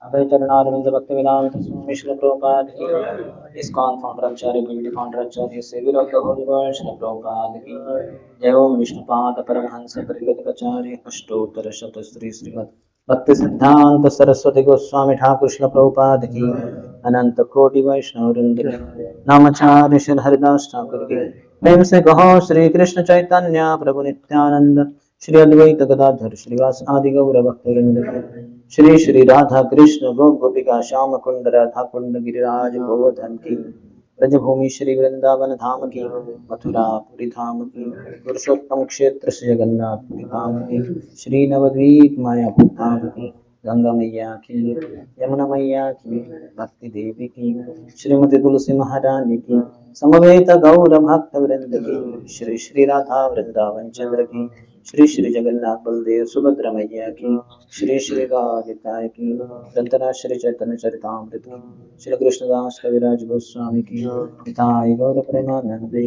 अभय चरणारविंद भक्ति वेदांत स्वामी श्री प्रभुपाद की ISKCON founder acharya committee founder acharya saviour of the holy world Shri Prabhupada की जय। ओम विष्णुपाद परमहंस परिवृतकाचार्य अष्टोत्तर शतश्री श्रीमद् भक्ति सिद्धांत सरस्वती गोस्वामी ठाकुर श्री प्रभुपाद की अनंत कोटि वैष्णव वृंद नामाचार्य श्री हरिदास ठाकुर की प्रेम से कहो श्री कृष्ण चैतन्य प्रभु नित्यानंद श्री अद्वैत गदाधर श्रीवास आदि गौर भक्तवृंद श्री श्री राधा कृष्ण गो गोपिका श्याम कुंड राधा कुंड गिरिराज गोवर्धन की ब्रजभूमि श्री वृंदावन धाम की मथुरा पुरी धाम की पुरुषोत्तम क्षेत्र श्री जगन्नाथ पुरी धाम की श्री नवद्वीप मायापुर धाम की गंगा मैया की, यमुना मैया की, भक्ति देवी की, श्रीमती तुलसी महारानी की, समवेत गौर भक्त वृंद की, श्री श्री राधा वृंदावन चंद्र की, श्री श्री जगन्नाथ बलदेव सुभद्रा मैया की, श्री श्री राधिका की, दंतना श्री चैतन्य चरितामृत की, श्री कृष्णदास कविराज गोस्वामी की, निताई गौर प्रेमानंदे,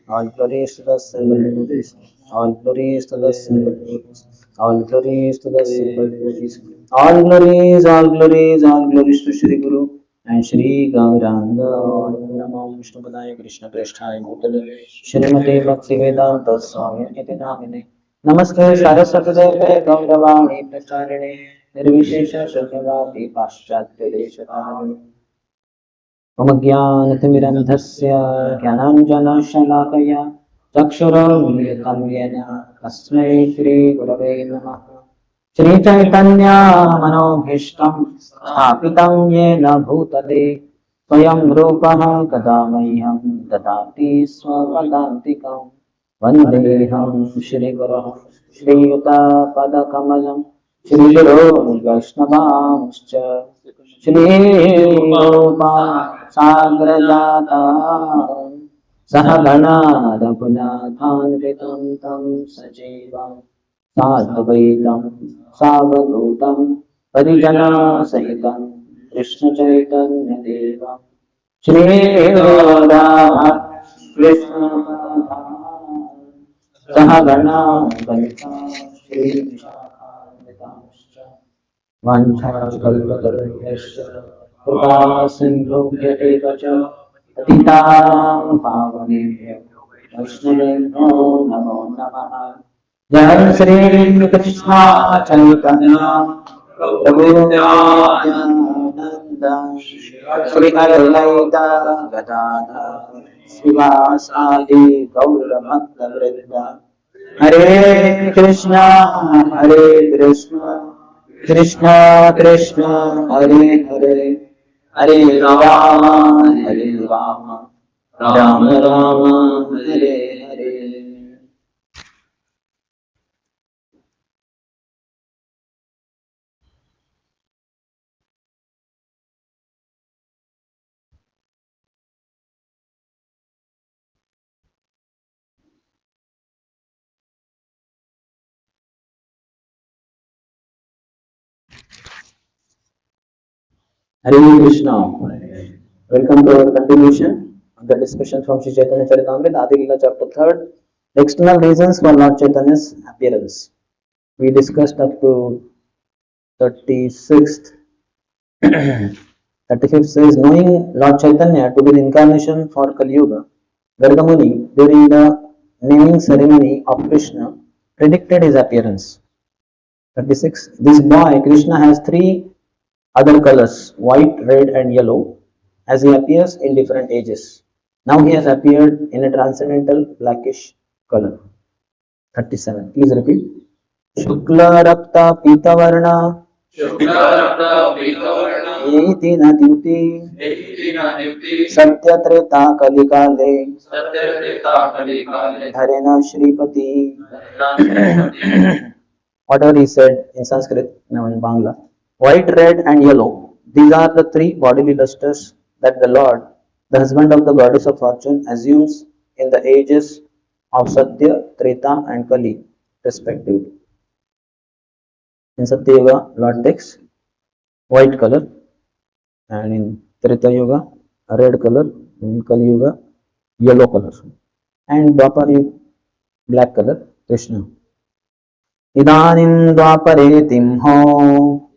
all glories to the simple devotees, all glories to the simple devotees, all glories to the simple devotees, all glories, all glories, all glories to Shri Guru and Shri Gauranga. Namo Vishnu Padaya Krishna Preshthaya Bhutale Shrimate Bhaktivedanta Swami Iti Namine Namaste Saraswati Deve Gauravani Pracharine Nirvishesha Shakavati Paschatya Deshatani मम ज्ञानतिमिरन्धस्य ज्ञानाञ्जनशलाकया चक्षुरुन्मिलितं येन तस्मै श्रीगुरवे नमः श्रीचैतन्यमनोभीष्टं स्थापितं येन भूतले स्वयं रूपः कदा मह्यं ददाति स्वपदान्तिकं वन्देऽहं श्रीगुरोः श्रीयुतपदकमलं श्रीगुरो वैष्णवांश्च श्रीरूपा साग्रजाता सहगणा रघुनाथान्वितं तं सजीवं साद्वैतं सावधूतं परिजनसहितं कृष्णचैतन्यदेवं श्रीराधा कृष्ण सहगणा ललिता श्रीविशाखान्वितांश्च वाञ्छाकल्पतरुभ्यश्च कृपा सिन्धुभ्येव च पतितां पावनेभ्यो वैष्णवेभ्यो नमो नमः। जय श्री कृष्ण चैतन्य प्रभु नित्यानंद श्री अद्वैत गदाधर श्रीवासादि गौर भक्त वृंद हरे Krishna Krishna Krishna Hare Hare Hare Ram Ram Ram Hare Hare. Hare Krishna. Welcome to our continuation of the discussion from Sri Chaitanya Charitamrita, Adi-lila chapter 3rd, the external reasons for Lord Chaitanya's appearance. We discussed up to 36th. 35th says, knowing Lord Chaitanya to be the incarnation for Kali Yuga, Gargamuni during the naming ceremony of Krishna predicted his appearance. 36. This boy Krishna has three other colors, white, red and yellow, as he appears in different ages. Now he has appeared in a transcendental blackish color. 37. Please repeat. Shukla Rakta Pita Varna Yeti na Dyuti Satya Treta Kalikale Dharena Shripati. Whatever he said in Sanskrit, now in Bangla. White, red and yellow, these are the three bodily lustres that the Lord, the husband of the goddess of fortune, assumes in the ages of Satya, Treta and Kali respectively. In Satya Yuga, Lord takes white color, and in Treta Yuga, red color, in Kali Yuga, yellow color, and Dwapar Yuga, black color, Krishna. Idanim Dwapare Timho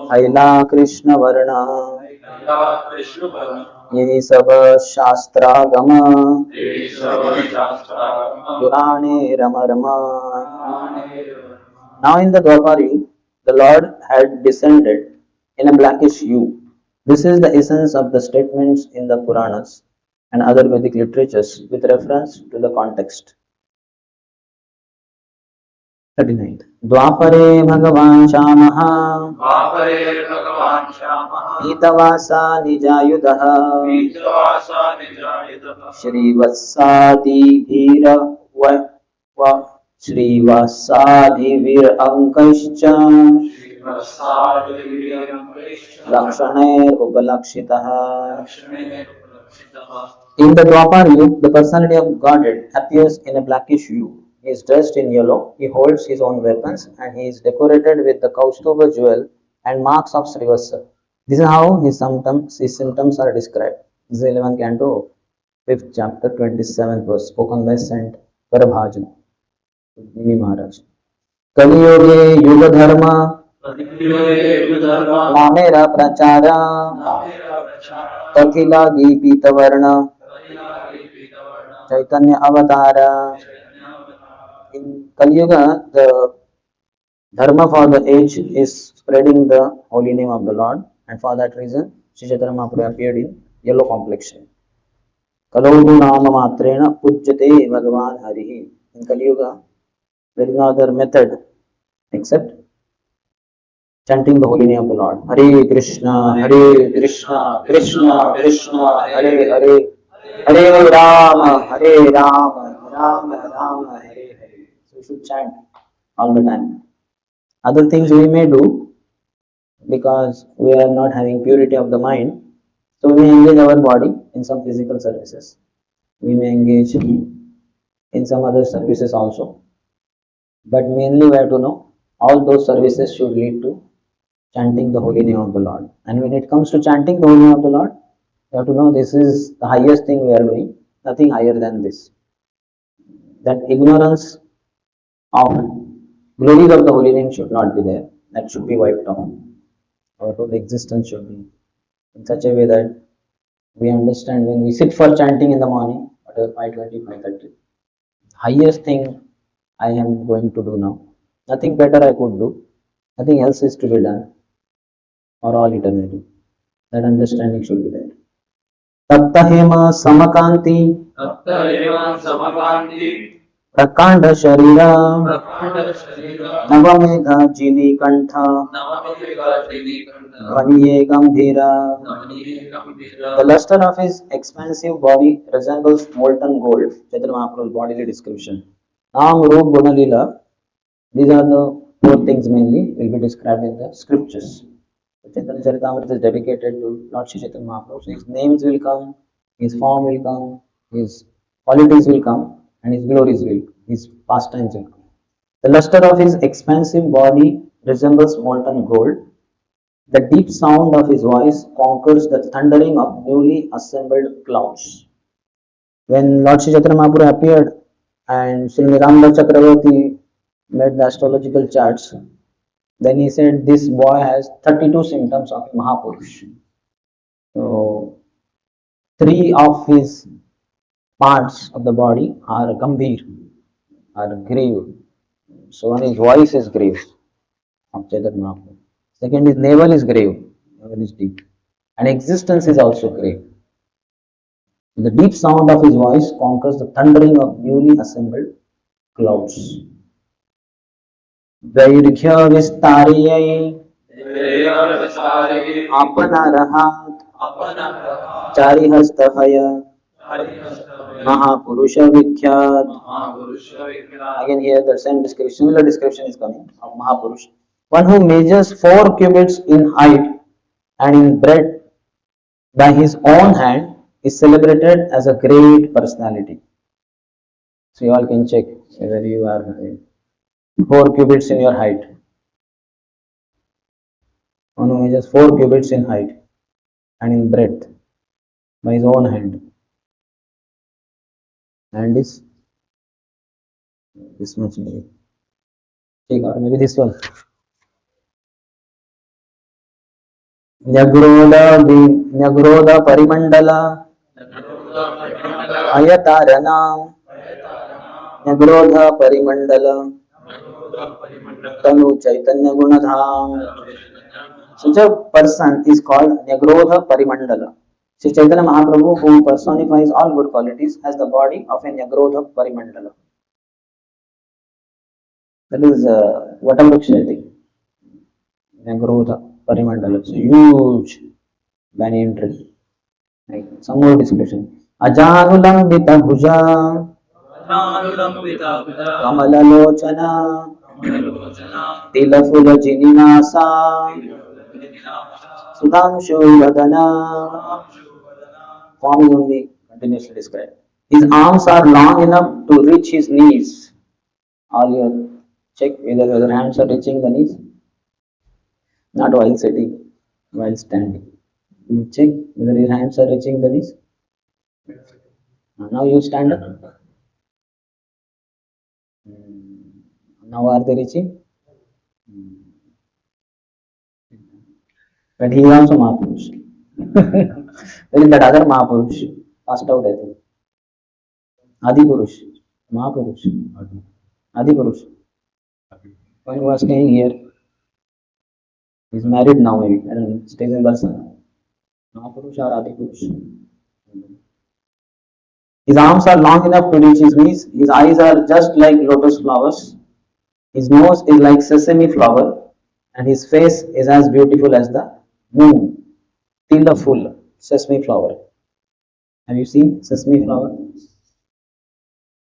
Haila Krishna Varna Ye Sava Shastragama Purane Rama Rama. Now in the Dwapar Yuga, the Lord had descended in a blackish hue. This is the essence of the statements in the Puranas and other Vedic literatures with reference to the context. 39. Dwapare Bhagavan Shamaha Pitavasa Nijayudaha Shri Vatsadi Bhira श्रीवत्सादिवीर अंकश्च लक्षणैरुपलक्षितः. In the Dwapar Yuga, the personality of Godhead appears in a blackish hue. He is dressed in yellow, he holds his own weapons, and he is decorated with the Kaustuba jewel and marks of Srivasa. This is how his symptoms are described. This is 11th canto, 5th chapter, 27th verse, spoken by Saint Parabhajan, Nimi Maharaj. Kaliyoge Yuga Dharma नामेरा प्रचार कथिला गीपीत वर्ण Chaitanya Avatara. In Kali Yuga, the dharma for the age is spreading the holy name of the Lord, and for that reason, Sri Chaitanya Mahaprabhu appeared in yellow complexion. Kalaudu Nama Matrena Pujjate Bhagavan Harihi. In Kali Yuga, there is no other method except chanting the holy name of the Lord. Hare Krishna, Hare Krishna, Krishna Krishna, Hare Hare, Hare Rama, Hare Rama, Rama Rama, Hare Hare. So we should chant all the time. Other things we may do because we are not having purity of the mind. So we may engage our body in some physical services. We may engage in some other services also. But mainly we have to know all those services should lead to chanting the holy name of the Lord. And when it comes to chanting the holy name of the Lord, you have to know this is the highest thing we are doing, nothing higher than this. That ignorance of glories of the holy name should not be there. That should be wiped off. Our whole existence should be in such a way that we understand when we sit for chanting in the morning, whatever 5:20, 5:30, highest thing I am going to do now. Nothing better I could do. Nothing else is to be done for all eternity. That understanding should be there. Taptahema Samakanti प्रकांड शरीर नवमेघ जिनी कंठ ध्वनिये गंभीर. The luster of his expansive body resembles molten gold. Chaitanya Mahaprabhu's bodily description. Nam, Roop, Guna, Lila. These are the four things mainly will be described in the scriptures. Chaitanya Charitamrita is dedicated to Lord Shri Chaitanya Mahaprabhu. So his names will come, his form will come, his qualities will come, and his glories will, his pastimes will come. The luster of his expansive body resembles molten gold. The deep sound of his voice conquers the thundering of newly assembled clouds. When Lord Shri Chaitanya Mahaprabhu appeared and Sri Nirambara Chakravarti made the astrological charts, then he said this boy has 32 symptoms of Mahapurush. So, 3 of his parts of the body are Gambhir, are grave. So one his voice is grave of Chaitanya Mahaprabhu. Second, his navel is grave, navel is deep. And existence is also grave. The deep sound of his voice conquers the thundering of newly assembled clouds. दैर्घ्य विस्तारियै अपना रहात चारिहस्तहय Mahapurush Vikhyat. Again here the same description, similar description is coming of Mahapurush. One who measures 4 cubits in height and in breadth by his own hand is celebrated as a great personality. So you all can check whether you are 4 cubits in your height. One who measures 4 cubits in height and in breadth by his own hand. And is this much maybe. Or maybe this one. Nyagrodha Parimandala Ayatarana Nyagrodha Parimandala Tanu Chaitanya Gunadham. Such a person is called Nyagrodha Parimandala. Sri Chaitanya Mahaprabhu, who personifies all good qualities, has the body of a Nyagrodha Parimandala. That is Vatavrukshati. Nyagrodha Parimandala. It's a huge banyan tree. Like some more description. Ajanulambita Bhuja Kamalalochana Tilafulajinimasa Sudhamshu Vadana. Form is only continuously described. His arms are long enough to reach his knees. All your check whether your hands are reaching the knees. Not while sitting, while standing. You check whether your hands are reaching the knees. Now you stand up. Now are they reaching? But he is also Mahapurush. Then that other Mahapurush passed out, I think. Adi Purush. Mahapurush. Adi Purush. When he was staying here, he's married now maybe. I don't know. Stays in Barcelona. Mahapurush or Adi Purush. His arms are long enough to reach his knees. His eyes are just like lotus flowers. His nose is like sesame flower. And his face is as beautiful as the moon. Till full sesame flower. Have you seen sesame flower?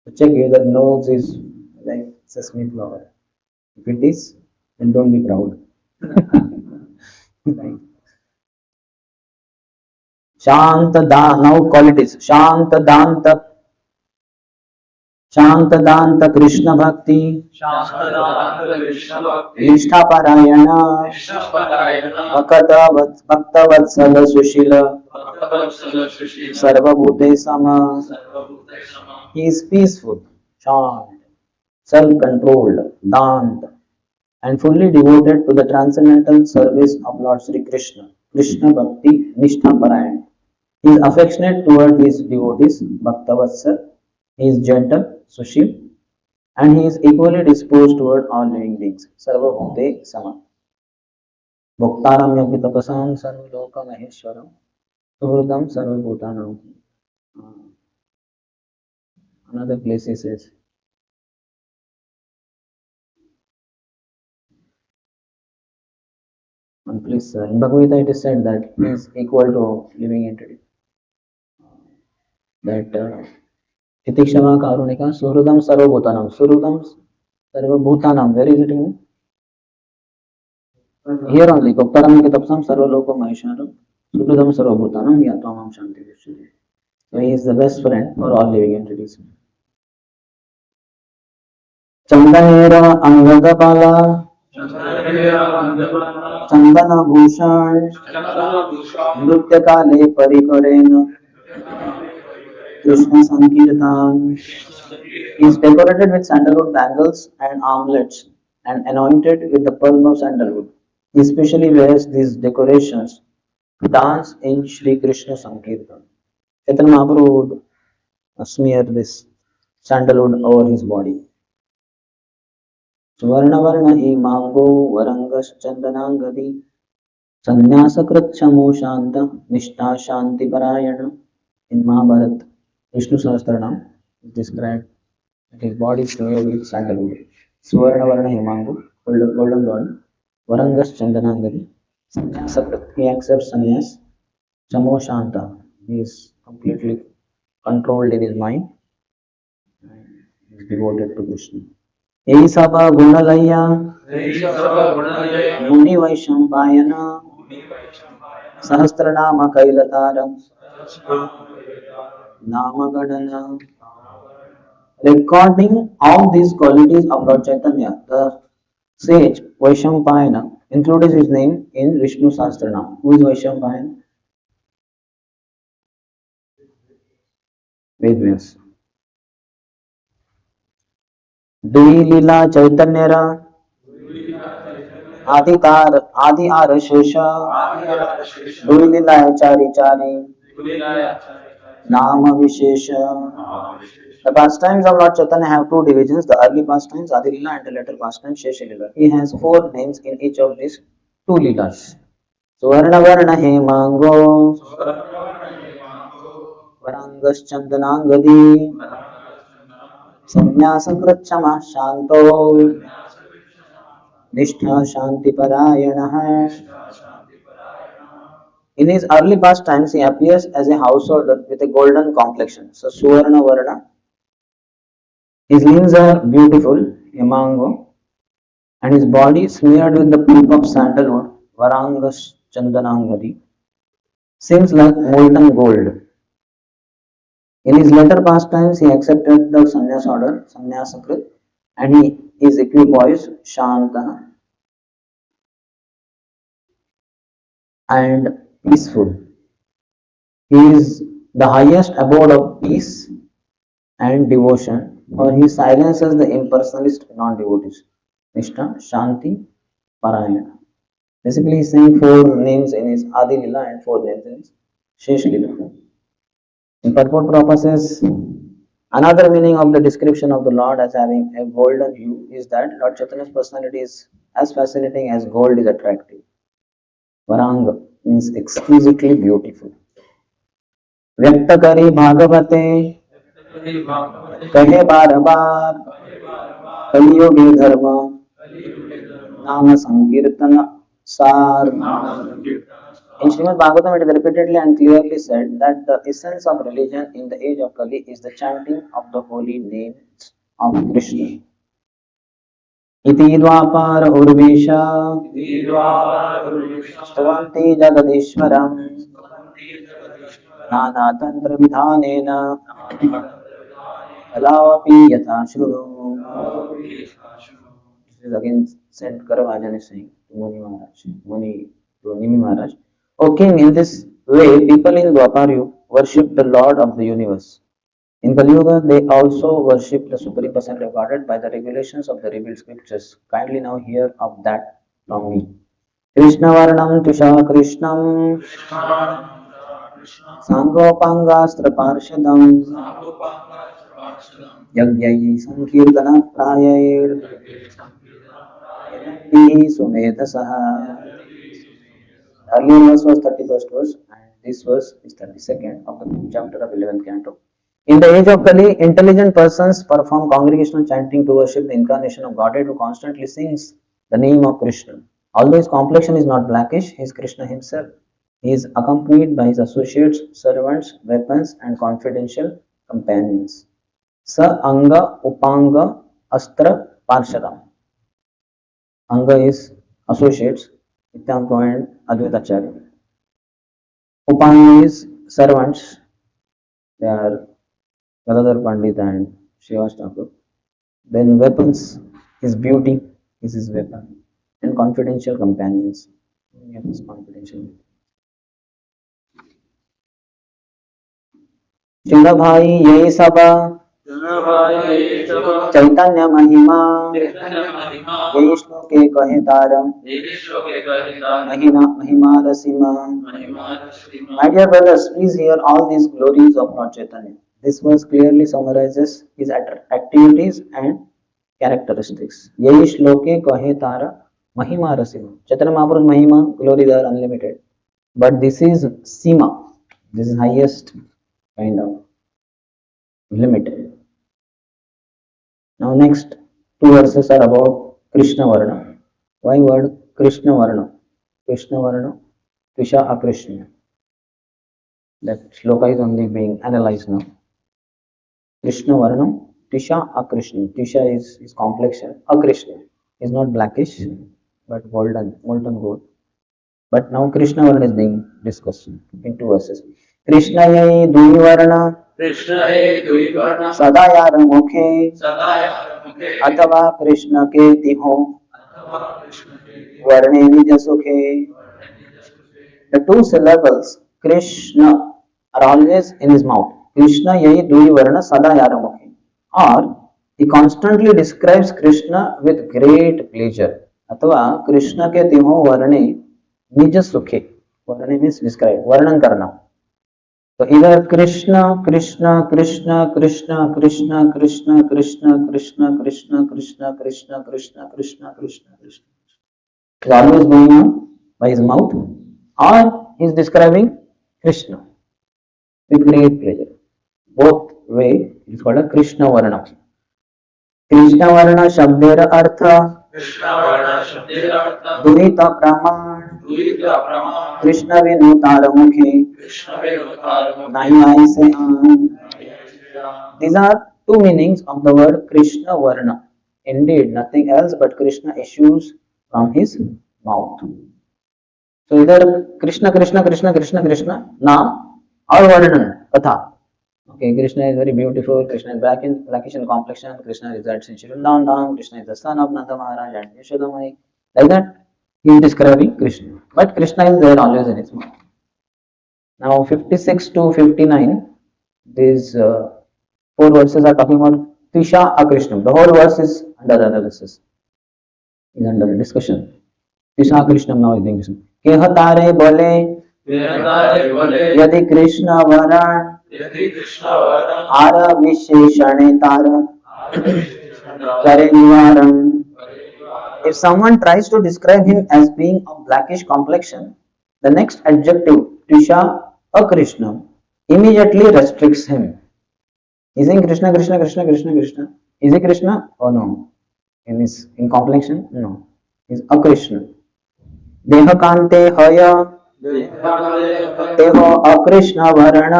So check whether nose is like sesame flower. If it is, then don't be proud. Right. Shanta now qualities. Shanta Danta Shantadanta Krishna Bhakti Nishtha Parayana Bhakta Vatsala Sushila Sarva Bhute Sama. He is peaceful, shant, self-controlled, dant, and fully devoted to the transcendental service of Lord Sri Krishna. Krishna Bhakti Nishtha Parayana. He is affectionate toward his devotees, Bhakta Vatsala. He is gentle, Sushil, and he is equally disposed toward all living beings. Sarva Bhute Sama. Bhoktaram Yogi Tapasam Sarva Loka Maheshwaram Suhridam Sarva Bhutanam. Another place he says. One place in Bhagavad Gita it is said that he is equal to living entity. That Titikshama Karunika Suhridam Sarva Bhutanam. Suhridam Sarva Bhutanam. Where is it in? Here only, Goptaram Kitapsam Sarvaloko Mahesharam, Sudhudam Sarvabhutanam Yatamam Shanti Vishwade. So he is the best friend for all living entities. Chandanera Angadapala Chandana Bhushan Nritya Kale Parikarena Krishna Sankirtan. He is decorated with sandalwood bangles and armlets and anointed with the pearl of sandalwood. He especially wears these decorations to dance in Sri Krishna Sankirtan. Chaitanya Mahaprabhu would smear this sandalwood over his body. Varna Varna Imango Varangas Chandanangadi Sanyasakrit Chamo Shanta Nishta Shanti Parayana. In Mahabharata, Vishnu Sahasranam is described that his body is covered with sandalwood. Suvarna Varna Himangu, golden body, Varangas Chandanangadi, Sakrit, he accepts sannyas, Chamo Shanta, he is completely controlled in his mind, and he is devoted to Krishna. Esaba Gunalaya, Muni Vaishampayana, Sahasranama Kailataram, Namagadana. Recording all these qualities of Lord Chaitanya, the sage Vaishampayana included his name in Vishnu Sahasranam. Who is Vaishampayana? Vedvyas. Adi-lila Chaitanyara Adi Arashesha Adi-lila Chari Chari Nama Vishesha. The pastimes of Lord Chaitanya have two divisions, the early pastimes Adi-lila and the later pastimes Shesha-lila. He has four names in each of these two lilas. Suvarna Varna Hemango Varangas Chandanangadi Sanyasakritchama Shanto Nishtha Shanti Parayana. In his early pastimes, he appears as a householder with a golden complexion. So Suvarna Varna His limbs are beautiful, a mango, and his body smeared with the pulp of sandalwood, Varangas Chandanangadi, seems like molten gold. In his later pastimes, he accepted the sannyas order, sannyasakrit, and he is equipoised, shanta, and peaceful. He is the highest abode of peace and devotion, for he silences the impersonalist non-devotees. Nishta, Shanti, Parayana. Basically, he's saying four names in his Adi-lila and four names in his Shesh-lila. In purport Prabhupada says, another meaning of the description of the Lord as having a golden hue is that Lord Chaitanya's personality is as fascinating as gold is attractive. Varanga means exquisitely beautiful. व्यक्त करी भागवते कहे बार बार कलियुगे धर्म नाम संकीर्तन सार. In Srimad Bhagavatam, it is repeatedly and clearly said that the essence of religion in the age of Kali is the chanting of the holy names of Krishna. Iti dvapar urvesha स्तवन्ति जगदीश्वरम् नानातन्त्र विधानेन कलावपि यथा शृणु. This is again said Karavajan is saying to Muni Maharaj, to Nimi Maharaj. O king, in this way, people in Dwapar worship the Lord of the universe. In Kali Yuga, they also worship the Supreme Personality of Godhead by the regulations of the revealed scriptures. Kindly now hear of that from me. Krishna Varnam Tusha Krishnam Sangopangastra Parshadam Yagyai Sankirtana Prayayir Sumedhasaha. Earlier verse was 31st verse and this verse is 32nd of the chapter of 11th canto. In the age of Kali, intelligent persons perform congregational chanting to worship the incarnation of Godhead who constantly sings the name of Krishna. Although his complexion is not blackish, he is Krishna himself. He is accompanied by his associates, servants, weapons, and confidential companions. Sa Anga Upanga Astra Parshadam. Anga is associates, Nityanko and Advaitacharya. Upanga is servants, they are Gadadhar Pandit and Srivas Thakur. Then weapons, his beauty is his weapon, and confidential companions. Many of his confidential. Chinda bhai yei saba चैतन्य महिमा यही श्लोके कहे तारम महिमा रसीमा. My dear brothers, please hear all these glories of Lord Chaitanya. This verse clearly summarizes his activities and characteristics. यही श्लोके कहे तारा महिमा रसीमा. Chaitanya Mahaprabhu's महिमा glories are unlimited, but this is sima. This is highest kind of limited. Now next two verses are about Krishna Varna. Why word Krishna Varna? Krishna Varna, Tvisha Akrishna. That shloka is only being analyzed now. Krishna Varna, Tvisha Akrishna. Tvisha is his complexion. Akrishna is not blackish, but golden, molten gold. But now Krishna Varna is being discussed in two verses. Krishna yai dui varna सदा यार मुखे अथवा कृष्ण के तिहो वर्णे निज सुखे. The two syllables Krishna are always in his mouth. Krishna yahi dui varna sada yar mukhe. Or he constantly describes Krishna with great pleasure. अथवा कृष्ण के तिहो वर्णे निज सुखे. वर्णे means describe. वर्णन करना. So either Krishna, Krishna, Krishna, Krishna, Krishna, Krishna, Krishna, Krishna, Krishna, Krishna, Krishna, Krishna, Krishna, Krishna, Krishna. Is always going on by his mouth, or he is describing Krishna with great pleasure. Both way it is called a Krishna Varna. Krishna Varna Shabdera Artha Duhita Praman Krishna Vinutara Mukhe Nahi Aise An. These are two meanings of the word Krishna Varna. Indeed, nothing else but Krishna issues from his mouth. So either Krishna, Krishna, Krishna, Krishna, Krishna, Naam or Varnan, Katha. Okay, Krishna is very beautiful, Krishna is blackish in complexion, Krishna resides in Shirundam, Krishna is the son of Nanda Maharaj and Yashodamai. Like that, he is describing Krishna. But Krishna is there always in his mouth. Now 56 to 59, these four verses are talking about Tisha Akrishnam. The whole verse is under analysis, is under discussion. Tisha Akrishnam now is being discussed. Kehatare bole यदि कृष्ण वरण are विशेषणे तार करे निवारण. If someone tries to describe him as being of blackish complexion, the next adjective, Tisha Akrishnam, immediately restricts him. Is he Krishna, Krishna, Krishna, Krishna, Krishna? Is he Krishna? Oh no. In complexion? No. Is Akrishna. Dehakante Haya तेहो अकृष्ण वर्ण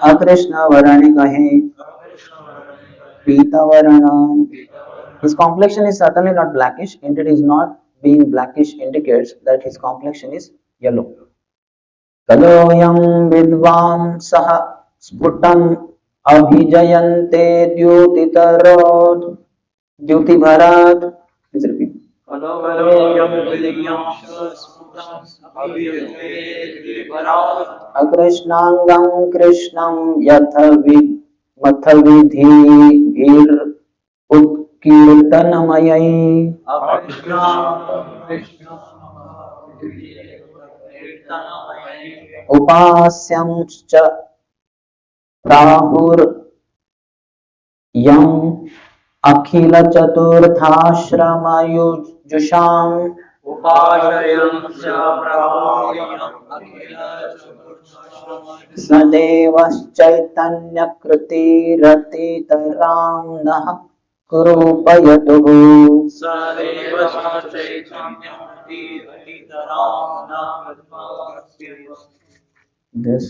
अकृष्ण वर्ण कहे पीता वर्ण. His complexion is certainly not blackish. Indeed, his not being blackish indicates that his complexion is yellow. कलोयं विद्वांसः स्फुटं अभिजयन्ते द्युतितरोत् द्युतिभरात्. Please repeat. अकृष्णांगं कृष्णं यथ मथ विधिभिर् उत्कीर्तनमयै उपास्यंश्च प्राहुर्यम् अखिल चतुर्थाश्रमयुजुषाम् सदेवश्चैतन्यकृतिरतितरां नः कुरूपयतुः. This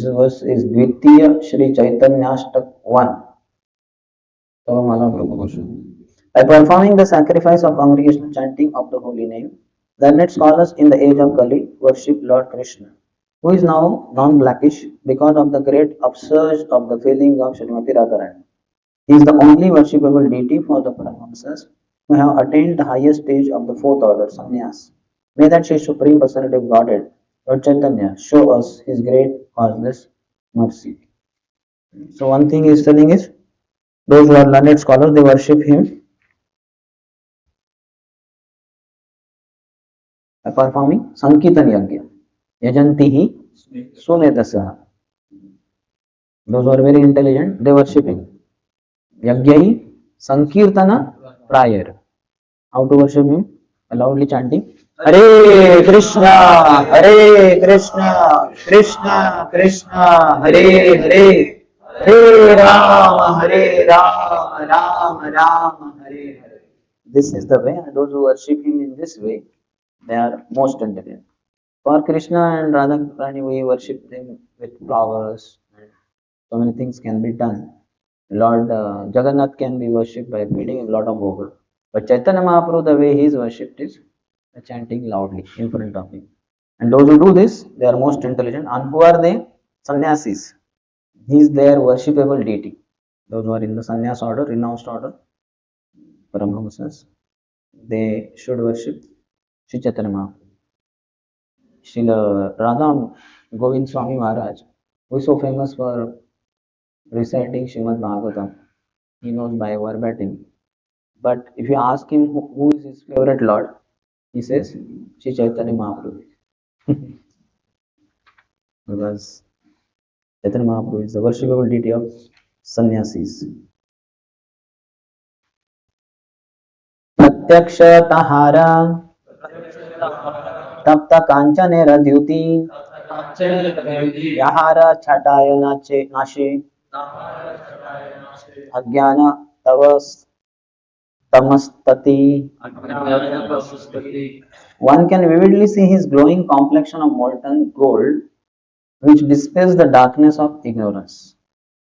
verse is Dvitiya Shri Chaitanyashtak 1. By performing the sacrifice of congregational chanting of the holy name, the learned scholars in the age of Kali worship Lord Krishna, who is now non-blackish because of the great upsurge of the feelings of Srimati Radharani. He is the only worshipable deity for the Paramahamsas who have attained the highest stage of the fourth order, sannyas. May that Sri Supreme Personality of Godhead, Lord Chaitanya, show us His great causeless mercy. So one thing he is telling is, those who are learned scholars, they worship him by performing Sankirtan Yajna. Yajantihi Sunedasa. Those who are very intelligent, they worship him. Yajnai Sankirtana prayer. How to worship him? Loudly chanting Hare Krishna, Hare Krishna, Krishna Krishna, Hare Hare, Hare Rama, Rama Rama, Hare Hare. This is the way, and those who worship him in this way, they are most intelligent. For Krishna and Radharani, we worship them with flowers, and so many things can be done. Lord Jagannath can be worshipped by feeding a lot of bhog. But Chaitanya Mahaprabhu, the way he is worshipped is chanting loudly in front of him. And those who do this, they are most intelligent. And who are they? Sannyasis. He is their worshipable deity. Those who are in the sannyas order, renounced order, Paramahamsas, they should worship Sri Chaitanya Mahaprabhu. Srila Radha Govind Swami Maharaj, who is so famous for reciting Srimad Bhagavatam, he knows by verbatim. But if you ask him who is his favorite Lord, he says Sri Chaitanya Mahaprabhu. Because Chaitanya Mahaprabhu is the worshipable deity of sannyasis. प्रत्यक्ष तहारा तप्त कांचनेर द्युति यहार छटाय नाशे अज्ञान तव tamastati. One can vividly see his glowing complexion of molten gold which dispels the darkness of ignorance.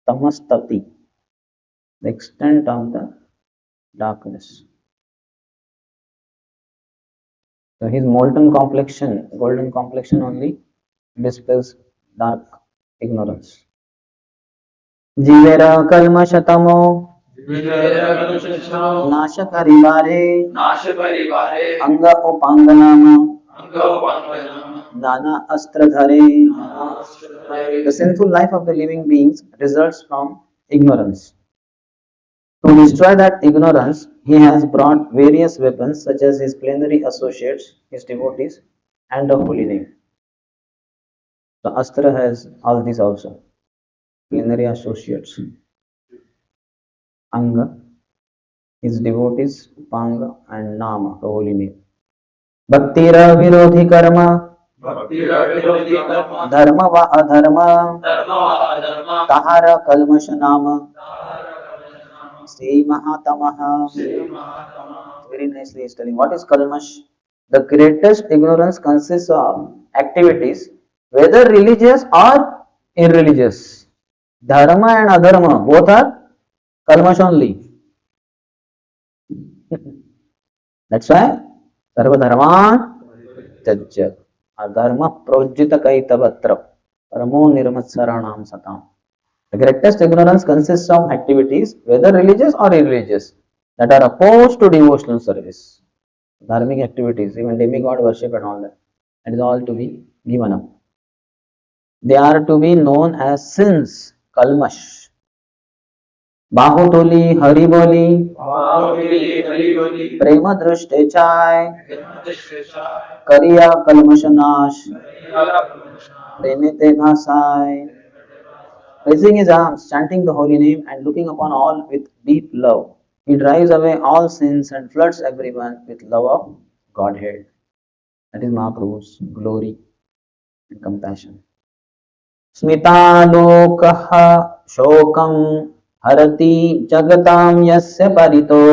Tamastati, the extent of the darkness. So his molten complexion, golden complexion only dispels dark ignorance. Jivera kalmashatamo नाश करिवारे अंग उपांगनामा नाना अस्त्र धरे. The sinful life of the living beings results from ignorance. To destroy that ignorance, he has brought various weapons such as his plenary associates, his devotees, and the holy name. The Astra has all these also. Plenary associates, Anga, his devotees, Panga, and Nama, the holy name. Bhaktira virodhi karma, dharma va adharma, tahara kalmasha nama, Sri Mahatamaha. Very nicely he's telling. What is kalmash? The greatest ignorance consists of activities, whether religious or irreligious. Dharma and adharma, both are kalmash only. That's why sarva dharma त्यज्य अधर्म प्रोज्जित कैतवत्र परमो निर्मत्सराणाम satam. The greatest ignorance consists of activities, whether religious or irreligious, that are opposed to devotional service. Dharmic activities, even demigod worship and all that, that is all to be given up. They are to be known as sins, kalmash. बाहुतुली हरिबोली प्रेम दृष्टे चाय करिया कलमश नाश प्रेमिते भासाय. Raising his arms, chanting the holy name, and looking upon all with deep love, he drives away all sins and floods everyone with love of Godhead. That is Mahaprabhu's glory and compassion. स्मितालोकः शोकं हरति जगतां यस्य परितो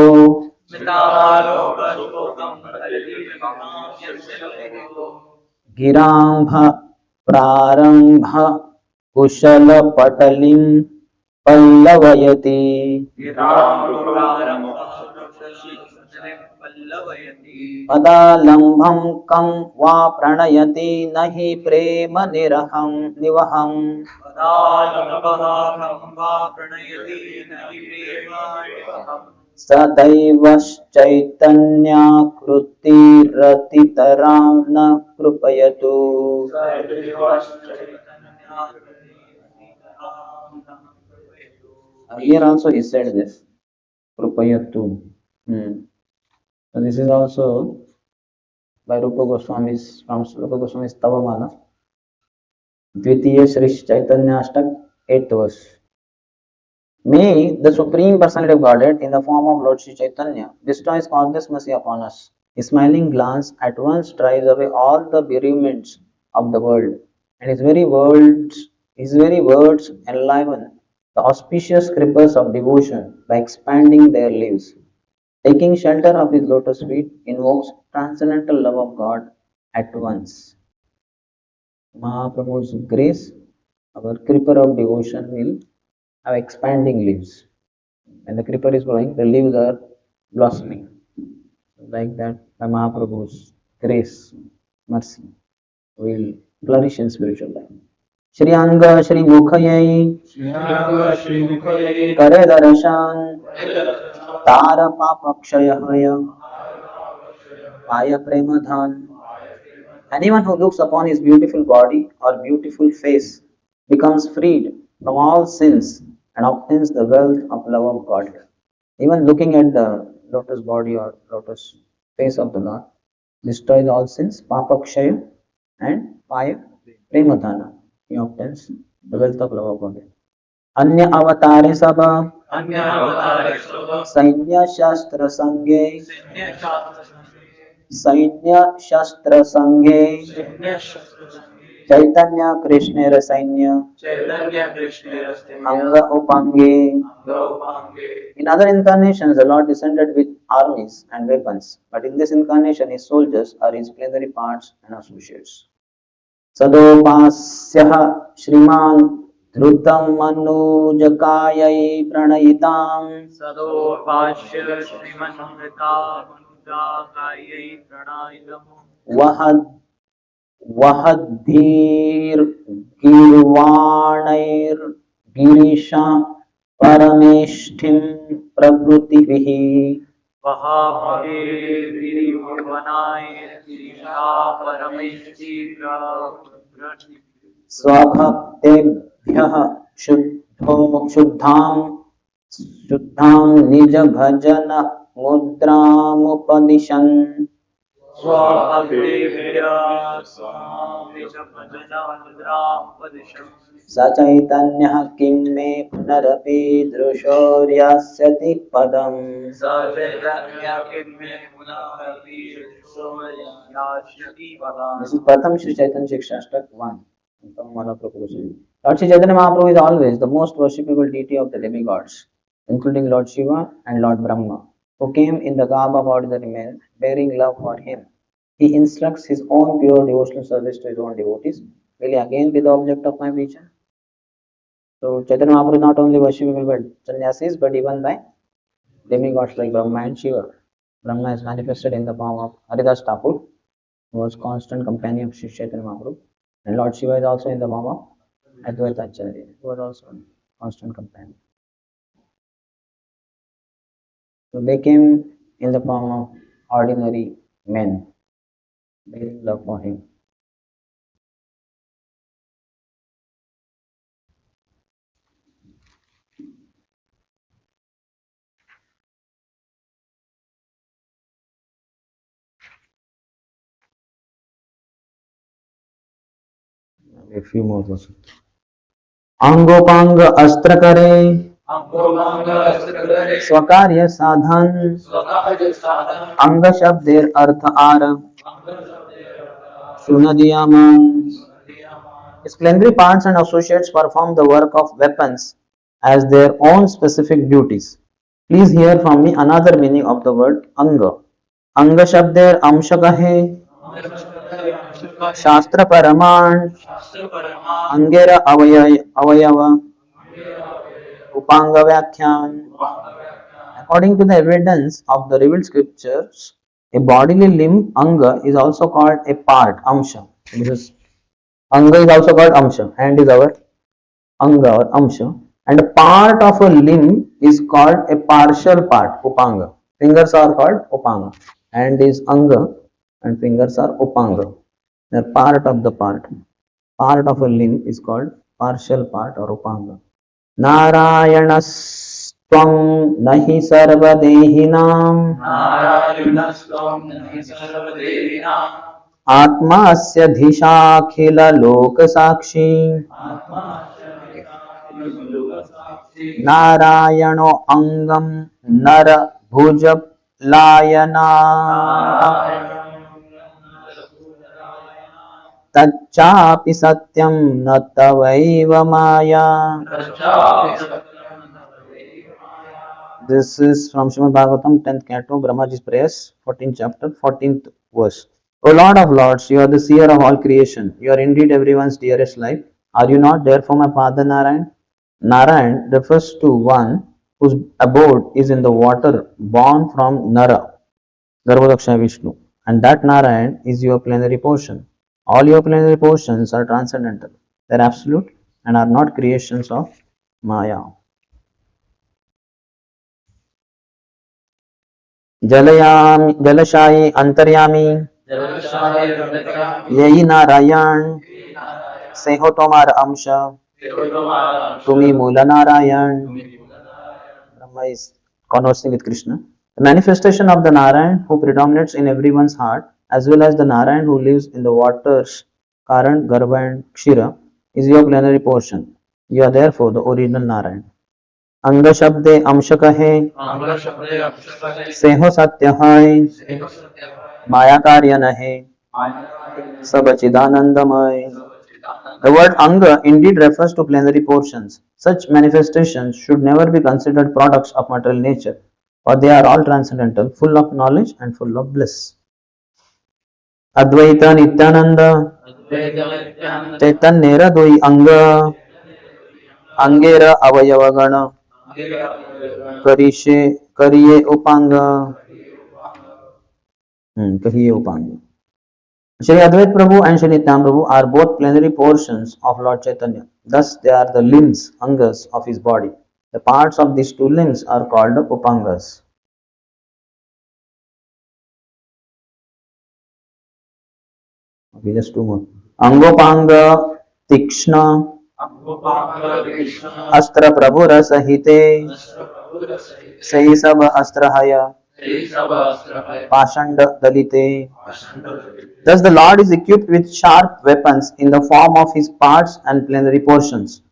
गिराम्भ प्रारम्भ कुशलपटलिं पल्लवयति. पदालम्भं कं वा प्रणयति न हि प्रेम निरहं निवहं. सदैवश्चैतन्याकृतिरतितरां न कृपयतु. Here also he said this, Krupayatu. So this is also by Rupa Goswami's, from Rupa Goswami's Tavamala, Dvitiya Sri Chaitanya Ashtak, 8th verse. May the Supreme Personality of Godhead, in the form of Lord Sri Chaitanya, bestow His causeless mercy upon us. His smiling glance at once drives away all the bereavements of the world, and His very words enliven the auspicious creepers of devotion by expanding their leaves. Taking shelter of His lotus feet invokes transcendental love of God at once. Mahaprabhu's grace, our creeper of devotion, will have expanding leaves. When the creeper is growing, the leaves are blossoming. Like that, by Mahaprabhu's grace, mercy, will flourish in spiritual life. Shri Anga Shri Mukhayai Kare Darshan Tara Papakshayahaya Paya Premadhan. Anyone who looks upon his beautiful body or beautiful face becomes freed from all sins and obtains the wealth of love of God. Even looking at the lotus body or lotus face of the Lord destroys all sins, Papakshaya and Paya Premadhana. He obtains the wealth of love of God. Anya avatare sabha Sainya Shastra Sanghe Sainya Shastra Sanghe Chaitanya Krishna Sainya Anga Upange. In other incarnations, the Lord descended with armies and weapons, but in this incarnation, His soldiers are His plenary parts and associates. सदोपास्यः श्रीमान् धृतं मनोजकायै प्रणयिताम् सदोपास्य श्रीमन्मृतामनुजाकायै प्रणयितम् वहद्भिर्गीर्वाणैर्गिरिशा परमेष्ठिं प्रभृतिभिः स्वभक्तेभ्यः शुद्धां निज भजन मुद्रामुपदिशन् स चैतन्यः किं मे पुनरपि दृशोर्यास्यति पदम् This is Pratham Shri Chaitanya Shastak 1. Lord Shri Chaitanya Mahaprabhu is always the most worshipable deity of the demigods, including Lord Shiva and Lord Brahma, who came in the garb of ordinary men, bearing love for him. He instructs his own pure devotional service to his own devotees. Will he again be the object of my preaching? So Chaitanya Mahaprabhu is not only worshipable by sannyasis, but even by demigods like Brahma and Shiva. Brahma is manifested in the form of Haridas Thakur, who was constant companion of Sri Chaitanya Mahaprabhu, and Lord Shiva is also in the form of Advaita Acharya, who was also a constant companion. So they came in the form of ordinary men, bearing love for him. A few more verses. अंगोपांग अस्त्र करे स्वकार्य साधन अंग शब्देर अर्थ are सुनदियामन. Splendid parts and associates perform the work of weapons as their own specific duties. Please hear from me another meaning of the word anga. अंग शब्देर अंश कहे शास्त्र परमाण अंगेर अवयव upanga व्याख्यान. According to the evidence of the revealed scriptures, a bodily limb anga is also called a part amsha. Because anga is also called amsha. Hand is our anga or amsha, and a part of a limb is called a partial part upanga. Fingers are called upanga. Hand is anga and fingers are upanga. They are part of the part. Part of a limb is called partial part or upanga. नारायणस्त्वं नहि सर्वदेहिनां आत्मास्यधीशाखिललोकसाक्षी नारायणो अङ्गं नरभुजप्लायना तच्चापि सत्यं न तवैव माया. This is from Srimad Bhagavatam, 10th canto, Brahmaji's prayers, 14th chapter, 14th verse. O Lord of Lords, you are the seer of all creation. You are indeed everyone's dearest life. Are you not therefore my father Narayan? Narayan refers to one whose abode is in the water born from Nara, Garbhodakshaya Vishnu, and that Narayan is your plenary portion. All your plenary portions are transcendental. They are absolute and are not creations of Maya. जलशायी अंतर्यामी यही नारायण से हो तुम्हारा अंश तुम्ही मूल Narayan. Brahma is conversing with Krishna. The manifestation of the Narayan who predominates in everyone's heart, as well as the Narayan who lives in the waters, Karan, Garbha and Kshira, is your plenary portion. You are therefore the original Narayan. अंग शब्दे अंश कहे से हो सत्य है माया कार्य नहे सब चिदानंदमय. The word anga indeed refers to plenary portions. Such manifestations should never be considered products of material nature, for they are all transcendental, full of knowledge and full of bliss. Advaita Nityananda चैतन्येर दुई अंग अंगेर अवयवगण करिष्ये करिये उपांग कहिए उपांग. Shri Advait Prabhu and Shri Nityanand Prabhu are both plenary portions of Lord Chaitanya. Thus, they are the limbs, angas of his body. The parts of these two limbs are called upangas. Okay, just two more. Angopanga Tikshna Astra Prabhu Rasahite Saisab Astrahaya Pashanda Dalite. Thus, the Lord is equipped with sharp weapons in the form of his parts and plenary portions.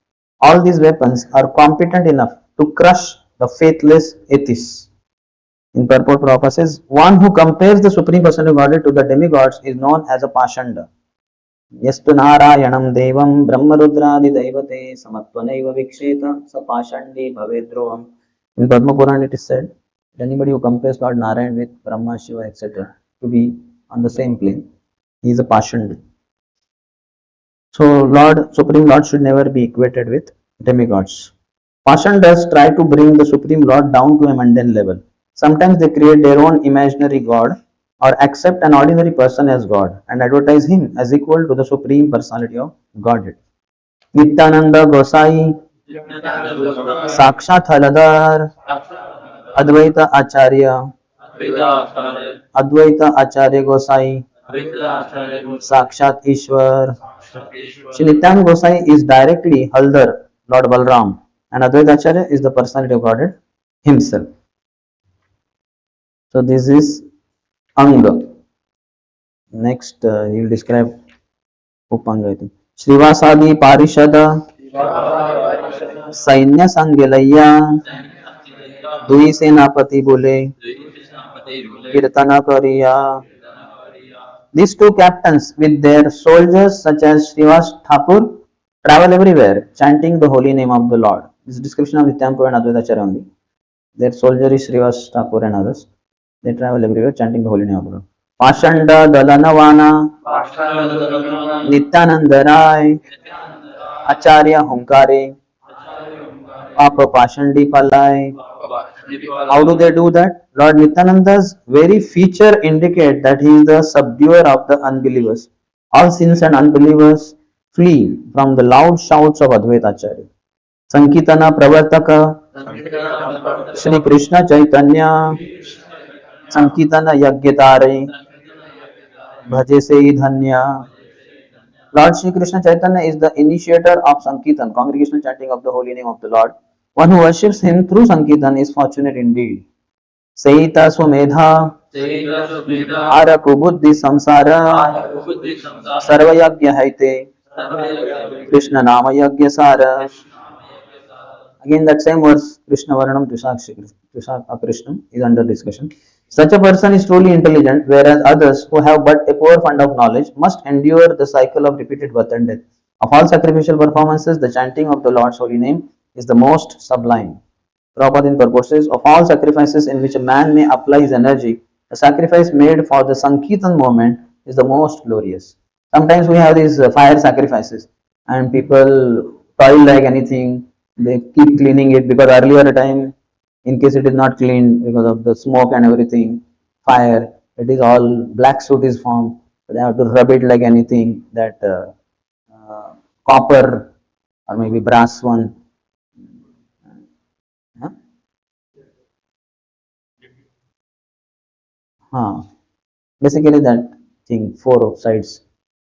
All these weapons are competent enough to crush the faithless atheists. In purport, Prabhupada says, one who compares the Supreme Personality of Godhead to the demigods is known as a Pashanda. Yastu Narayanam Devam Brahmarudradi Devate Samatvanaiva Viksheta Sa Pashandi Bhavedrovam. In Padma Purana it is said, anybody who compares Lord Narayan with Brahma, Shiva, etc. to be on the same plane, he is a Pashandi. So Supreme Lord should never be equated with demigods. Pashandas try to bring the Supreme Lord down to a mundane level. Sometimes they create their own imaginary God or accept an ordinary person as God and advertise him as equal to the Supreme Personality of Godhead. Nityananda Gosai, Sakshat Haladar, Advaita Acharya, Advaita Acharya Gosai, Sakshat Ishwar. Shri Nityananda Gosai is directly Haldar, Lord Balram, and Advaita Acharya is the personality of Godhead himself. So this is Anga. Next, he will describe Upanga. I think. Srivasadi Parishada Sainya Sangelaya Dui Senapati Bole Kirtana Kariya. These two captains with their soldiers such as Srivas Thakur travel everywhere chanting the holy name of the Lord. This is description of Nityananda Prabhu and Advaita Acharya only. Their soldier is Srivas Thakur and others. They travel everywhere chanting the holy name of the Lord. Pashanda Dalanavana Nityananda Rai Acharya Hunkare Papa Pashandi Palai. How do they do that? Lord Nityananda's very feature indicate that he is the subduer of the unbelievers. All sins and unbelievers flee from the loud shouts of Advaita Acharya. Sankitana Pravartaka Shri Krishna Chaitanya Sankitana Yagyatare Bhaje Se Dhanya. Lord Shri Krishna Chaitanya is the initiator of Sankirtan, congregational chanting of the holy name of the Lord. One who worships him through Sankirtan is fortunate indeed. Seita Sumedha Ara Kubuddhi Samsara Sarvayagya Haite Krishna Nama Yagya Sara. Again, that same verse, Krishna Varanam Tushak Akrishnam, is under discussion. Such a person is truly intelligent, whereas others who have but a poor fund of knowledge must endure the cycle of repeated birth and death. Of all sacrificial performances, the chanting of the Lord's holy name is the most sublime. Prabhupada in purport says, of all sacrifices in which a man may apply his energy, the sacrifice made for the Sankirtan movement is the most glorious. Sometimes we have these fire sacrifices and people toil like anything. They keep cleaning it because earlier time, in case it is not cleaned because of the smoke and everything, fire, it is all black soot is formed. They have to rub it like anything, that copper or maybe brass one. Huh? Basically that thing, four sides.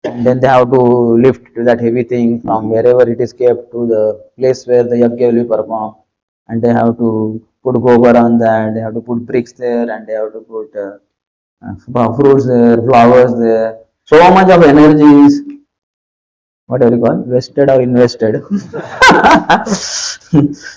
And then they have to lift that heavy thing from wherever it is kept to the place where the yajna will be performed. And they have to put gobar on that, they have to put bricks there, and they have to put fruits there, flowers there. So much of energy is, whatever you call, wasted or invested.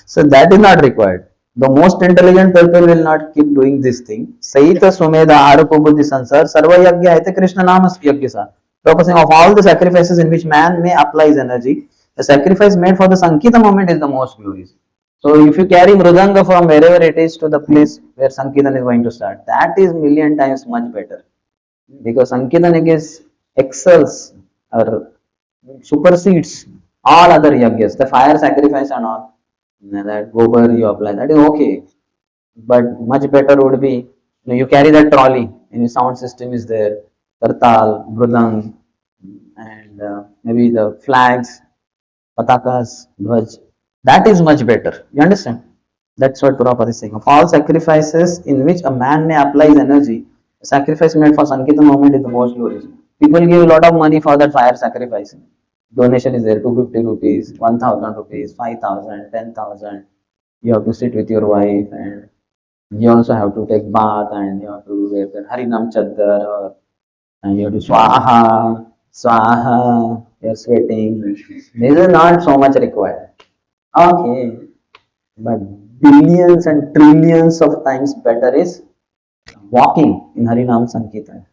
So that is not required. The most intelligent people will not keep doing this thing. Saita Sumeda Arakubuddhi Sansar Sarva Yagya Aite Krishna Namas Yagyasa. Focusing of all the sacrifices in which man may apply his energy, the sacrifice made for the Sankita moment is the most glorious. So if you carry Mridanga from wherever it is to the place where Sankirtan is going to start, that is million times much better. Because Sankirtan excels or supersedes all other yajnas. The fire sacrifice and all, that gobar you apply, that is okay. But much better would be, you carry that trolley and your sound system is there, tartal, brudang, and maybe the flags, patakas, dhwaj. That is much better. You understand? That's what Prabhupada is saying. Of all sacrifices in which a man may apply his energy, the sacrifice made for Sankirtan movement is the most glorious. People give a lot of money for that fire sacrifice. Donation is there, 250 rupees, 1000 rupees, 5000, 10,000. You have to sit with your wife, and you also have to take bath, and you have to wear the Harinam Chaddar, and you have to Swaha, Swaha, you're sweating. This is not so much required. Okay, but billions and trillions of times better is walking in Harinam Sankirtan,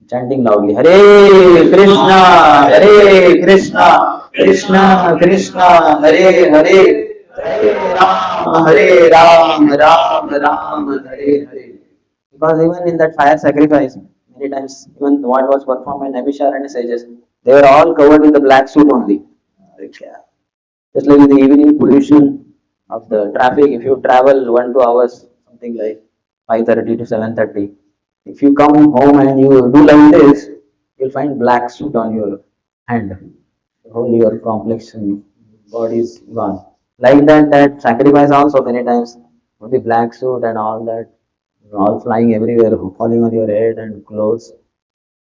chanting loudly, Hare Krishna, Hare Krishna, Krishna Krishna, Hare Hare, Hare Ram, Ram Ram, Hare Hare. Because even in that fire sacrifice, many times, even what was performed by Nabishar and sages, they were all covered with the black suit only. Like, just like in the evening pollution of the traffic, if you travel 1 2 hours, something like 5:30 to 7:30, if you come home and you do like this, you'll find black soot on your hand. Whole your complexion, body is gone. Like that, that sacrifice also many times with the black suit and all that, all flying everywhere, falling on your head and clothes.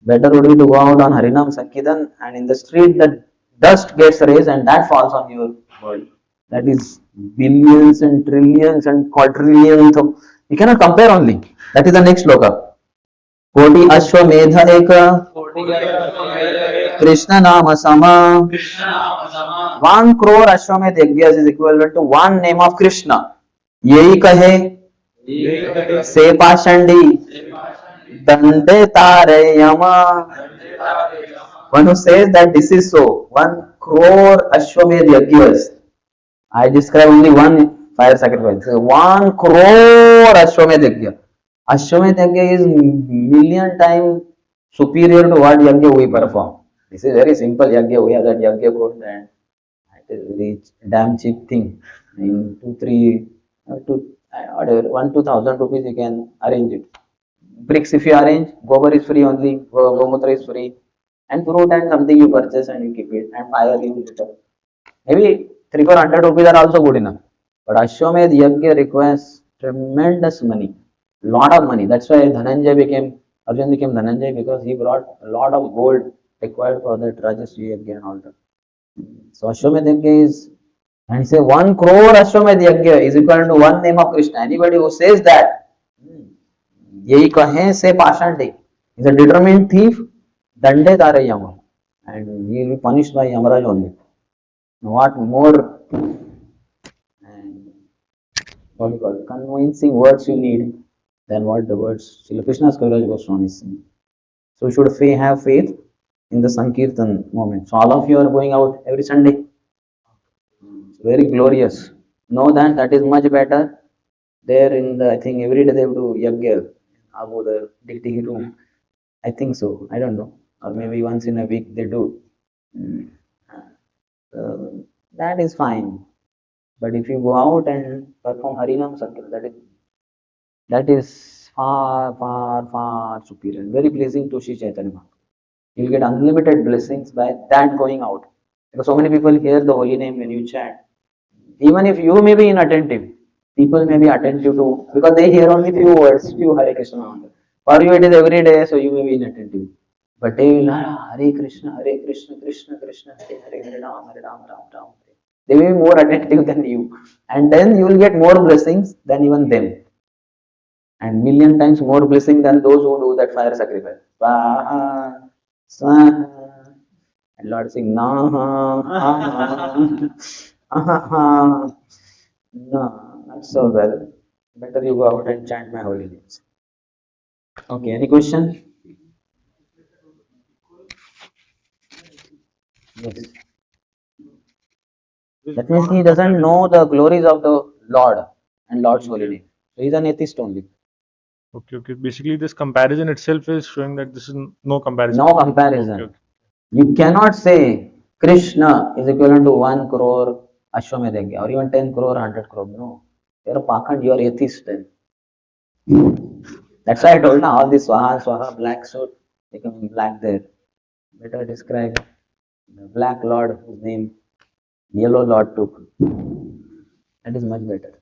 Better would be to go out on Harinam Sankirtan, and in the street the dust gets raised and that falls on your body. That is billions and trillions and quadrillions of, you cannot compare only. That is the next sloka. Koti Ashwamedha Eka Krishna Nama Sama. 1 crore Ashwamedh Yajnas is equivalent to one name of Krishna. यही कहे से पाषंडी दंडे तारे यमा. One who says that this is so, 1 crore Ashwamedh Yajnas. I describe only one fire sacrifice. 1 crore Ashwamedh Yajna. Ashwamedh Yajna is million times superior to what Yajna we perform. This is very simple Yajna. We have that Yajna code, and it is very damn cheap thing. In 2 3 whatever 1 2,000 rupees you can arrange it. Bricks if you arrange, gobar is free only, gomutra is free, and fruit and something you purchase and you keep it, and fire you later. Maybe 300 400 rupees are also good enough. But Ashwamedh Yajna requires tremendous money, lot of money. That's why Arjun became Dhananjay, because he brought a lot of gold required for that Rajaswi Yajna and all that. So Ashwamedh Yajna is, and he says 1 crore Ashwamedh Yajna is equal to one name of Krishna. Anybody who says that, यही कहें से पाषाण day, is a determined thief, dande tare yama, and he will be punished by Yamaraj only. What more and what do you call it, convincing words you need than what the words Srila Krishna's Kaviraj Goswami is saying. So you should have faith in the Sankirtan moment. So all of you are going out every Sunday. It's very glorious. Know that that is much better. There in the, I think every day they do yajna about the dignity room. I think so. I don't know. Or maybe once in a week they do. That is fine. But if you go out and perform Harinam Sankirtan, that is far, far, far superior. Very pleasing to Sri Chaitanya Mahaprabhu. You will get unlimited blessings by that going out. Because so many people hear the holy name when you chant. Even if you may be inattentive, people may be attentive to, because they hear only few words, few Hare Krishna mantras. For you it is every day, so you may be inattentive. But they will, Hare Krishna, Krishna Krishna, Hare Hare, Hare Ram, Ram Ram. They may be more attentive than you. And then you will get more blessings than even them. And million times more blessing than those who do that fire sacrifice. Swaha, Swaha. And Lord sing, Naha, no, not so well. Better you go out and chant my holy names. Okay, any question? Yes. That means he doesn't know the glories of the Lord and Lord's holy name. So he's an atheist only. Okay, okay. Basically, this comparison itself is showing that this is no comparison. No comparison. Okay, okay. You cannot say Krishna is equivalent to 1 crore Ashwamedh Yajna or even 10 crore, 100 crore. No. You're a Pakhand, you're atheist then. That's why I told now all this Swaha, Swaha, black suit, becoming black there. Better describe the black lord whose name yellow lord took. That is much better.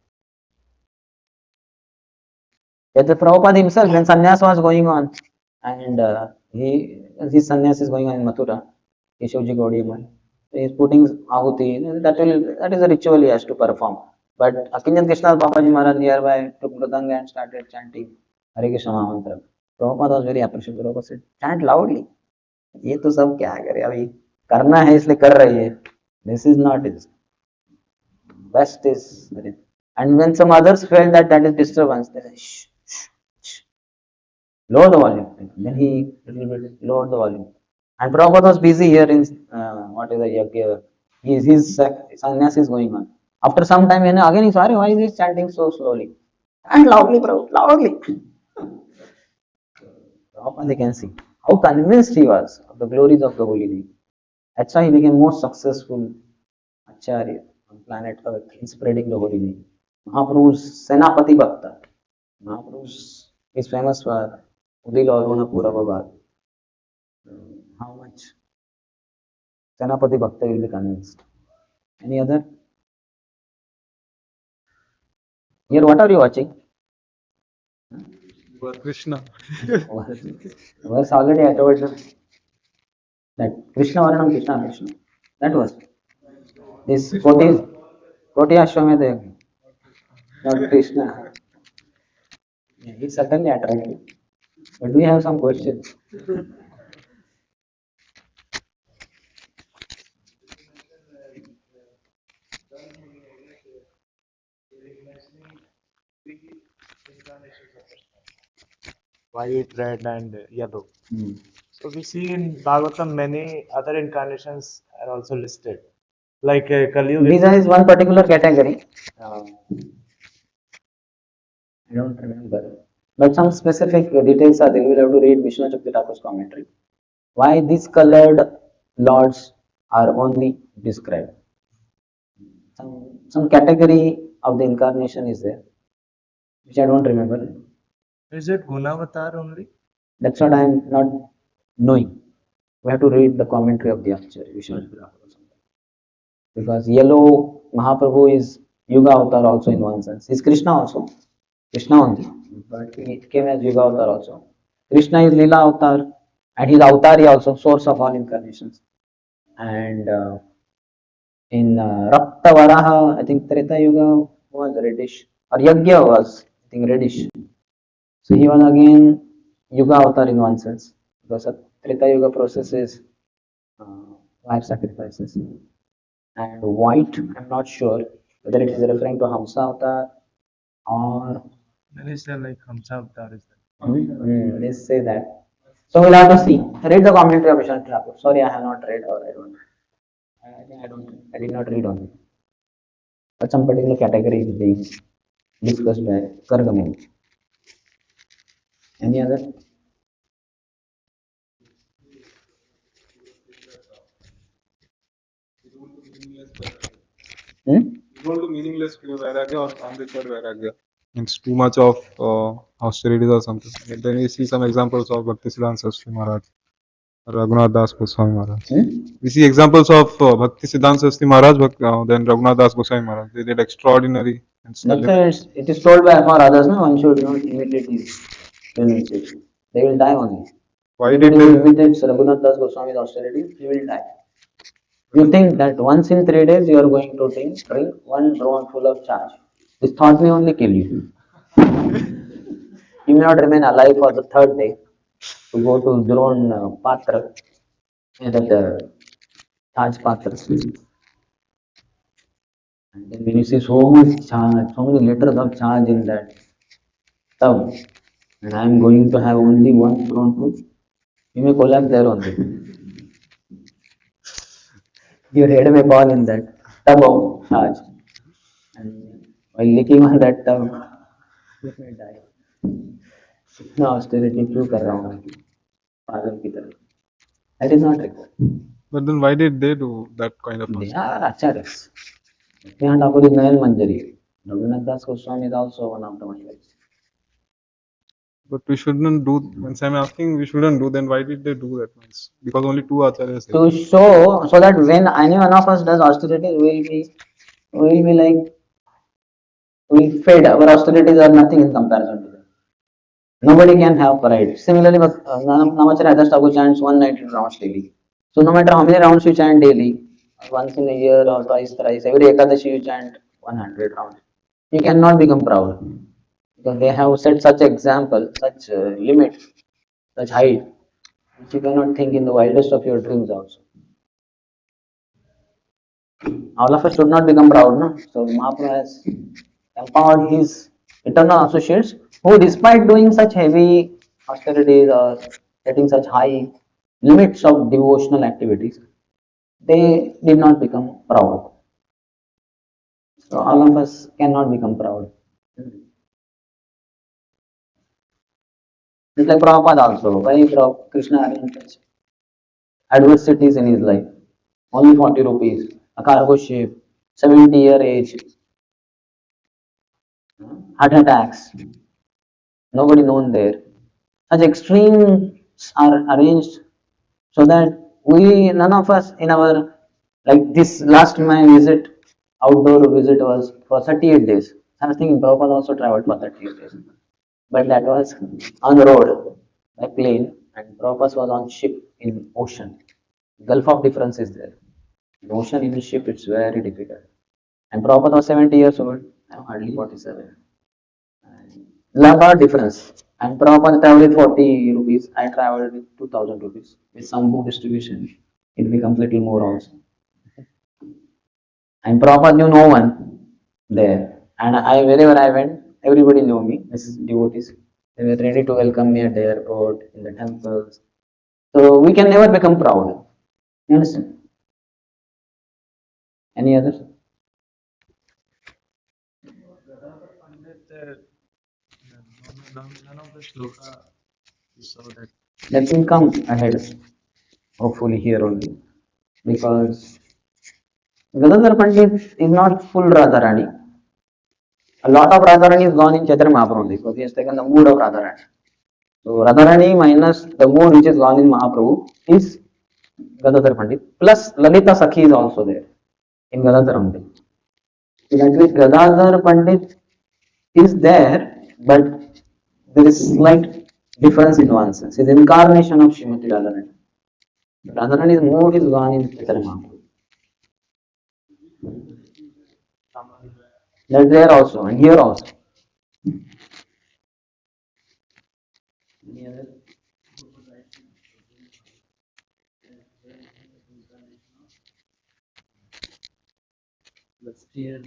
Yet the Prabhupada himself, when sannyas was going on, and his sannyas is going on in Mathura, Keshavji Gaudiya, he is putting ahuti. That is a ritual he has to perform. But Akinjan Krishnadas Babaji Maharaj nearby took mridanga and started chanting Hare Krishna Mahamantra. Prabhupada was very appreciative. Prabhupada said, chant loudly. ये तो सब क्या करे अभी करना है इसलिए कर रही है. This is not his best is. And when some others felt that that is disturbance, they said, shh, shh, shh, lower the volume. Then he little bit lowered the volume. And Prabhupada was busy here in what is the yajna. His sannyas is going on. After some time, again he sorry, why is he chanting so slowly? And loudly, Prabhupada, loudly. Prabhupada, they can see how convinced he was of the glories of the holy name. That's why he became most successful Acharya on planet Earth in spreading the holy name. Mahaprabhu's Senapati Bhakta. Mahaprabhu is famous for Adi-lila Purava. How much Senapati Bhakta will be convinced? Any other? Here, what are you watching? Krishna. Verse already I told you that Krishna Varanam Krishna Krishna. That was this Koti Ashwamedha, not Krishna. Yeah, it's certainly attractive. But do you have some questions? White, red, and yellow. Hmm. So we see in Bhagavatam many other incarnations are also listed. Like Kali Yuga. These is one particular category. I don't remember. But some specific details are there. You will have to read Vishnu Chakti Thakur's commentary. Why these colored lords are only described. Some category of the incarnation is there, which I don't remember. Is it Gunavatar only? That's what I am not knowing. We have to read the commentary of the Acharya, Vishnu Chakti Thakur or something. Because yellow Mahaprabhu is Yuga Avatar also in one sense. He's Krishna also. Krishna only. But he came as Yuga Avatar also. Krishna is Lila Avatar and he's Avatari also, source of all incarnations. And in Rapta Varaha, I think Treta Yuga was reddish. Or Yagya was, I think, reddish. So he was again Yuga Avatar in one sense. Because a Treta Yuga process is life sacrifices. And white, I'm not sure whether it is referring to Hamsa Avatar or Then is there like Hamsa Avatar is there? they say that. So we'll have to see. Read the commentary of Vishnu Thakur. Sorry, I have not read or I don't. I did not read on it. But some particular category is being discussed by Kargamuni. Any other? Equal to meaningless vairagya or unrequired vairagya. It's too much of austerities or something. And then we see some examples of Bhaktisiddhanta Saraswati Maharaj, Raghunath Das Goswami Maharaj. We see examples of Bhaktisiddhanta Saraswati Maharaj, then Raghunath Das Goswami Maharaj. They did extraordinary and That's it is told by for others, no? One should not imitate these renunciations. They will die only. Why If did you they? imitate Raghunath Das Goswami's austerities, he will die. You think that once in 3 days you are going to drink one drone full of charge. This thought may only kill you. You may not remain alive for the third day to go to drone patra, that charge patras. And then when you see so much charge, so many liters of charge in that tub, and I am going to have only one drone full, you may collapse there only. Your head may fall in that tub of charge. And while licking on that tub, you may die. इतना austerity क्यों कर रहा हूँ मैं पागल की तरह. That is not required. But then why did they do that kind of They fasting? are acharyas. Bhaktivinoda Thakur is Nayan Manjari. Raghunath Das Goswami is also one of the Manjaris. But we shouldn't do, when I'm asking we shouldn't do, then why did they do that? Means because only two acharyas there. To show, so that when any one of us does austerities, we will be like, we fed, our austerities are nothing in comparison to them. Nobody can have pride. Similarly, Namacharya Das Thakur chants 190 rounds daily. So no matter how many rounds you chant daily, once in a year or twice, thrice, every Ekadashi you chant 100 rounds. You cannot become proud because they have set such example, such limit, such height, which you cannot think in the wildest of your dreams also. All of us should not become proud, no? So Mahaprabhu has empowered his eternal associates who, despite doing such heavy austerities or setting such high limits of devotional activities, they did not become proud. So all of us cannot become proud. It's like Prabhupada also. Why Krishna arranged such adversities in his life? Only 40 rupees, a cargo ship, 70-year age, heart attacks, nobody known there. Such extremes are arranged so that none of us in our, like this last my visit, outdoor visit was for 38 days. I was thinking Prabhupada also traveled for 38 days. But that was on the road, by plane, and Prabhupada was on ship in ocean. Gulf of difference is there. In ocean, in a ship, it's very difficult. And Prabhupada was 70 years old, I'm hardly 47. Lot of difference. And Prabhupada traveled with 40 rupees, I traveled with 2000 rupees. With some book distribution, it becomes little more also. And Prabhupada knew no one there. And wherever I went, everybody knew me. This is devotees. They were ready to welcome me at the airport, in the temples. So we can never become proud. You understand? Any others? None of the shloka so that That will come ahead, hopefully here only. Because Gadadhar Pandit is not full Radharani. A lot of Radharani is gone in Chaitanya Mahaprabhu only, because he has taken the mood of Radharani. So Radharani minus the mood which is gone in Mahaprabhu is Gadadhar Pandit. Plus Lalita Sakhi is also there in Gadadhar only. So that means Gadadhar Pandit is there, but there is slight difference in nuances. His incarnation of Srimati Radharani. Radharani's mood is gone in Chaitanya Mahaprabhu. That's there also, and here also. Any other? lusty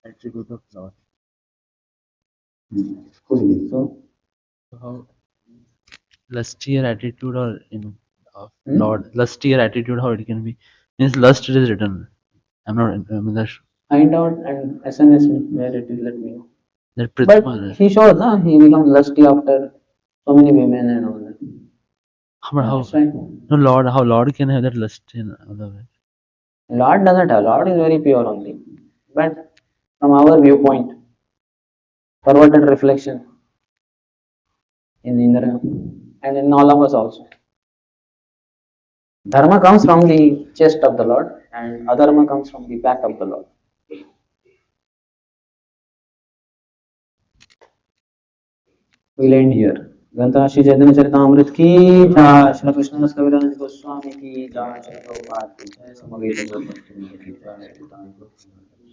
attribute of Lord. So, How lustier attitude or of Lord, lustier attitude, how it can be? Means lust it is written. I'm not. I mean, find out and SMS me where it is, let me know. that But Prithma. he shows, he becomes lusty after so many women and all that. How? That's right. No Lord, how Lord can have that lust in other way? Lord doesn't have, Lord is very pure only. But from our viewpoint, perverted reflection in Indra and in all of us also. Dharma comes from the chest of the Lord and adharma comes from the back of the Lord. We'll end here. ग्रंथ श्री चैतन्य चरितामृत की जय, श्री कृष्ण कविराज गोस्वामी की जय, श्री प्रभुपाद की जय, समवेत की जय।